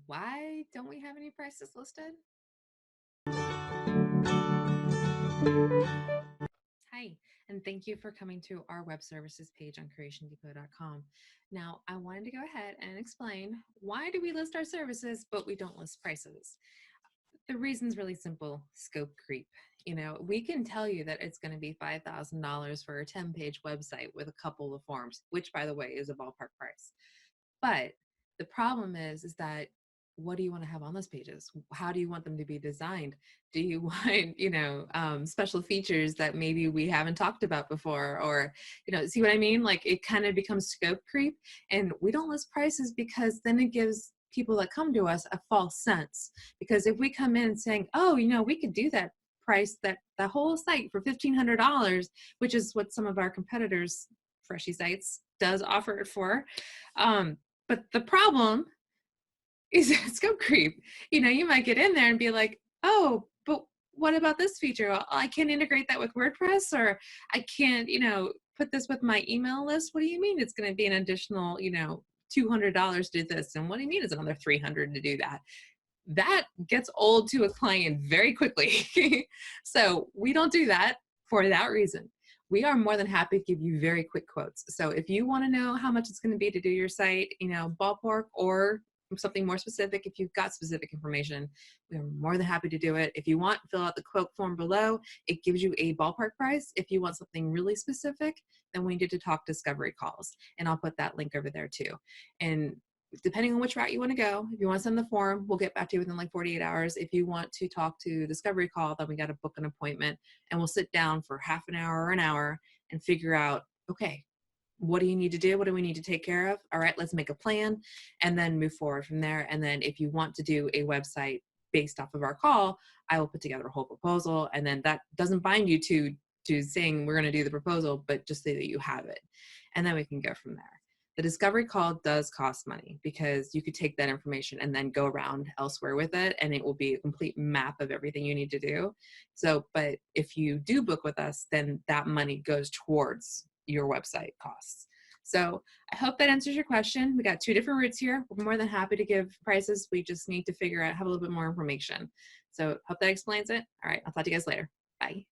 why don't we have any prices listed? Hi, and thank you for coming to our web services page on creationdepot.com. Now, I wanted to go ahead and explain why do we list our services, but we don't list prices. The reason's really simple: scope creep. We can tell you that it's going to be $5,000 for a 10-page website with a couple of forms, which, by the way, is a ballpark price. But the problem is that what do you want to have on those pages? How do you want them to be designed? Do you want, special features that maybe we haven't talked about before? Or, see what I mean? Like, it kind of becomes scope creep. And we don't list prices because then it gives people that come to us a false sense. Because if we come in saying, oh, we could do that price, that the whole site for $1,500, which is what some of our competitors, Freshy Sites, does offer it for. But the problem is scope creep. You might get in there and be like, oh, but what about this feature? Well, I can't integrate that with WordPress, or I can't, put this with my email list. What do you mean it's going to be an additional, $200 to do this? And what do you mean it's another 300 to do that? That gets old to a client very quickly. So we don't do that for that reason. We are more than happy to give you very quick quotes. So if you want to know how much it's going to be to do your site, ballpark or something more specific, if you've got specific information, we're more than happy to do it. If you want, fill out the quote form below. It gives you a ballpark price. If you want something really specific, then we need to talk discovery calls. And I'll put that link over there too. And depending on which route you want to go, if you want to send the form, we'll get back to you within like 48 hours. If you want to talk to discovery call, then we got to book an appointment and we'll sit down for half an hour or an hour and figure out, okay, what do you need to do? What do we need to take care of? All right, let's make a plan and then move forward from there. And then if you want to do a website based off of our call, I will put together a whole proposal. And then that doesn't bind you to saying we're going to do the proposal, but just say that you have it. And then we can go from there. The discovery call does cost money because you could take that information and then go around elsewhere with it, and it will be a complete map of everything you need to do. So, but if you do book with us, then that money goes towards your website costs. So I hope that answers your question. We got two different routes here. We're more than happy to give prices. We just need to figure out, have a little bit more information. So hope that explains it. All right, I'll talk to you guys later. Bye.